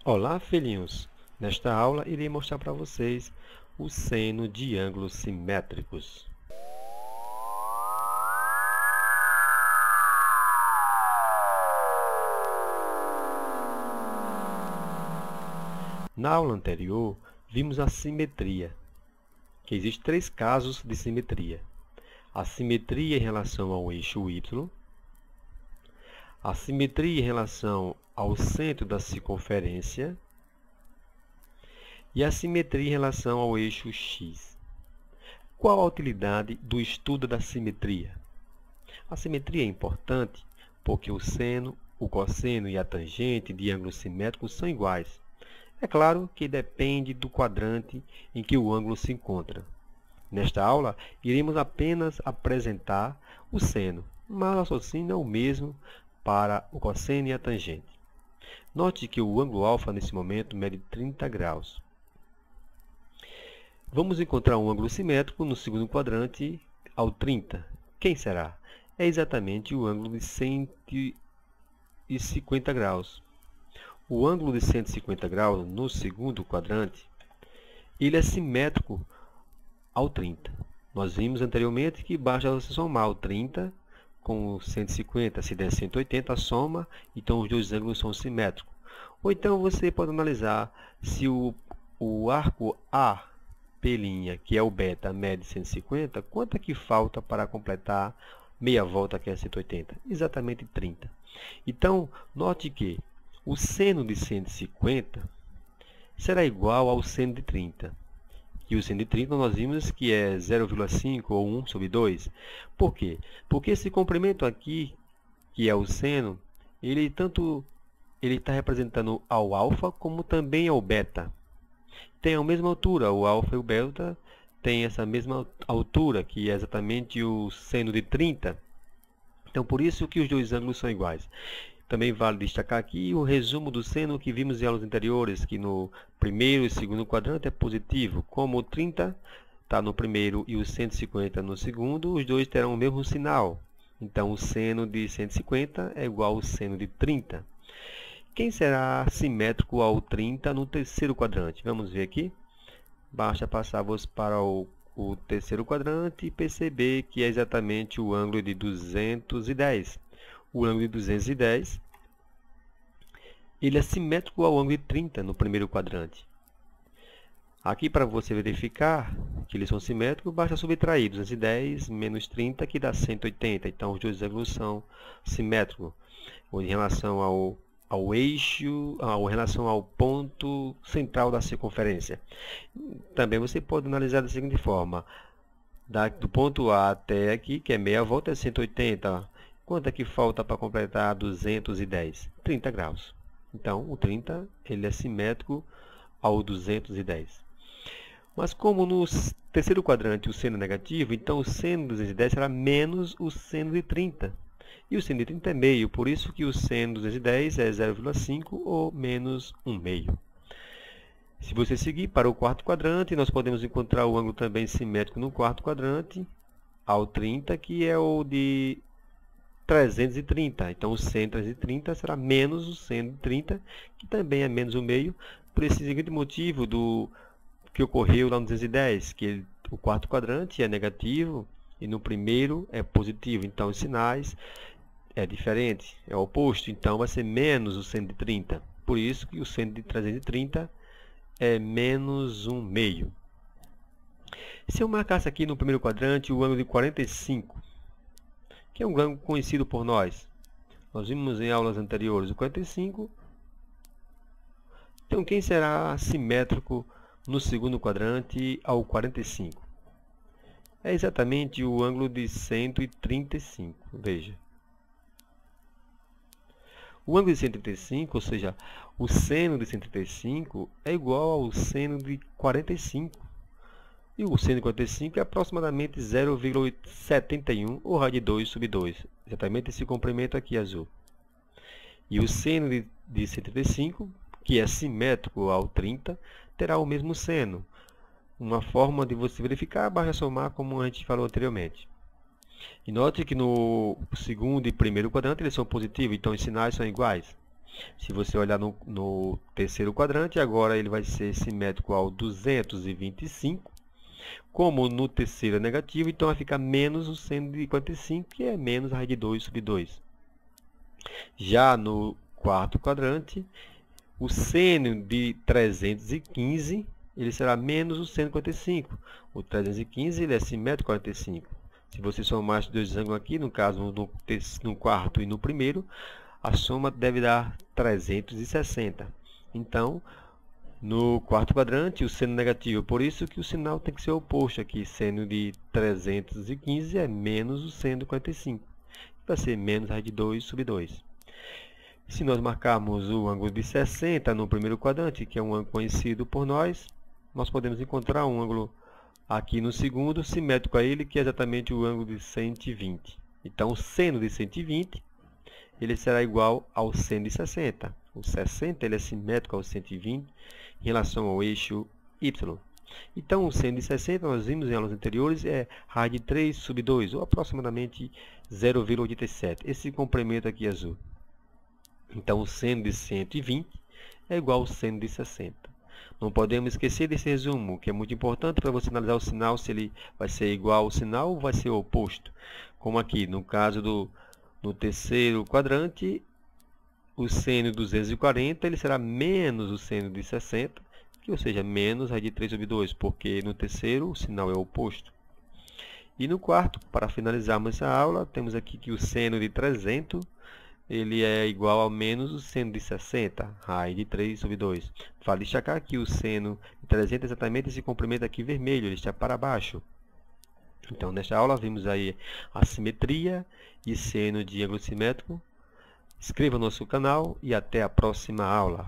Olá, filhinhos! Nesta aula, irei mostrar para vocês o seno de ângulos simétricos. Na aula anterior, vimos a simetria, que existem três casos de simetria. A simetria em relação ao eixo Y, a simetria em relação ao centro da circunferência e a simetria em relação ao eixo X. Qual a utilidade do estudo da simetria? A simetria é importante porque o seno, o cosseno e a tangente de ângulos simétricos são iguais. É claro que depende do quadrante em que o ângulo se encontra. Nesta aula, iremos apenas apresentar o seno, mas o raciocínio é o mesmo para o cosseno e a tangente. Note que o ângulo alfa, nesse momento, mede 30 graus. Vamos encontrar um ângulo simétrico no segundo quadrante ao 30. Quem será? É exatamente o ângulo de 150 graus. O ângulo de 150 graus no segundo quadrante, ele é simétrico ao 30. Nós vimos anteriormente que basta você somar o 30 com o 150, se der 180, a soma, então os dois ângulos são simétricos. Ou então você pode analisar se o arco A, P', que é o beta, mede 150, quanto é que falta para completar meia volta, que é 180? Exatamente 30. Então, note que o seno de 150 será igual ao seno de 30. E o seno de 30 nós vimos que é 0,5 ou 1 sobre 2. Por quê? Porque esse comprimento aqui, que é o seno, ele está representando ao alfa como também ao beta. Tem a mesma altura, o alfa e o beta têm essa mesma altura, que é exatamente o seno de 30. Então, por isso que os dois ângulos são iguais. Também vale destacar aqui o resumo do seno que vimos em aulas anteriores, que no primeiro e segundo quadrante é positivo. Como o 30 está no primeiro e o 150 no segundo, os dois terão o mesmo sinal. Então, o seno de 150 é igual ao seno de 30. Quem será simétrico ao 30 no terceiro quadrante? Vamos ver aqui. Basta passarmos para o terceiro quadrante e perceber que é exatamente o ângulo de 210. O ângulo de 210 ele é simétrico ao ângulo de 30 no primeiro quadrante. Aqui, para você verificar que eles são simétricos, basta subtrair 210 menos 30, que dá 180. Então, os dois ângulos são simétricos em relação ao eixo, em relação ao ponto central da circunferência. Também você pode analisar da seguinte forma. Do ponto A até aqui, que é meia volta, é 180. Quanto é que falta para completar 210? 30 graus. Então, o 30 ele é simétrico ao 210. Mas como no terceiro quadrante o seno é negativo, então o seno de 210 será menos o seno de 30. E o seno de 30 é meio, por isso que o seno de 210 é 0,5 ou menos 1 meio. Se você seguir para o quarto quadrante, nós podemos encontrar o ângulo também simétrico no quarto quadrante, ao 30, que é o de 330. Então, o seno de 330 será menos o seno de 30, que também é menos 1 meio, por esse seguinte motivo do que ocorreu lá no 210, que o quarto quadrante é negativo e no primeiro é positivo. Então, os sinais é diferente, é o oposto. Então, vai ser menos o seno de 30. Por isso que o seno de 330 é menos 1 meio. Se eu marcasse aqui no primeiro quadrante o ângulo de 45, que é um ângulo conhecido por nós. Nós vimos em aulas anteriores o 45. Então, quem será simétrico no segundo quadrante ao 45? É exatamente o ângulo de 135. Veja. O ângulo de 135, ou seja, o seno de 135 é igual ao seno de 45. E o seno de 45 é aproximadamente 0,71 ou raio de 2 sobre 2. Exatamente esse comprimento aqui azul. E o seno de 135, que é simétrico ao 30, terá o mesmo seno. Uma forma de você verificar, basta somar, como a gente falou anteriormente. E note que no segundo e primeiro quadrante eles são positivos, então os sinais são iguais. Se você olhar no terceiro quadrante, agora ele vai ser simétrico ao 225. Como no terceiro é negativo, então vai ficar menos o seno de 45, que é menos a raiz de 2 sobre 2. Já no quarto quadrante, o seno de 315 ele será menos o seno de 45. O 315 ele é simétrico ao 45. Se você somar os dois ângulos aqui, no caso no quarto e no primeiro, a soma deve dar 360. Então, no quarto quadrante, o seno negativo, por isso que o sinal tem que ser oposto aqui. Seno de 315 é menos o seno de 45. Vai ser menos a raiz de 2 sobre 2. Se nós marcarmos o ângulo de 60 no primeiro quadrante, que é um ângulo conhecido por nós podemos encontrar um ângulo aqui no segundo, simétrico a ele, que é exatamente o ângulo de 120. Então, o seno de 120 ele será igual ao seno de 60. O 60 ele é simétrico ao 120 em relação ao eixo y. Então, o seno de 60, nós vimos em aulas anteriores, é raiz de 3 sobre 2, ou aproximadamente 0,87. Esse comprimento aqui azul. Então, o seno de 120 é igual ao seno de 60. Não podemos esquecer desse resumo, que é muito importante para você analisar o sinal, se ele vai ser igual ao sinal ou vai ser oposto. Como aqui, no caso no terceiro quadrante, o seno de 240 ele será menos o seno de 60, ou seja, menos raiz de 3 sobre 2, porque no terceiro o sinal é oposto. E no quarto, para finalizarmos essa aula, temos aqui que o seno de 300 ele é igual ao menos o seno de 60, raiz de 3 sobre 2. Vale destacar que o seno de 300 é exatamente esse comprimento aqui vermelho, ele está para baixo. Então, nesta aula, vimos aí a simetria e seno de ângulo simétrico. Inscreva no nosso canal e até a próxima aula.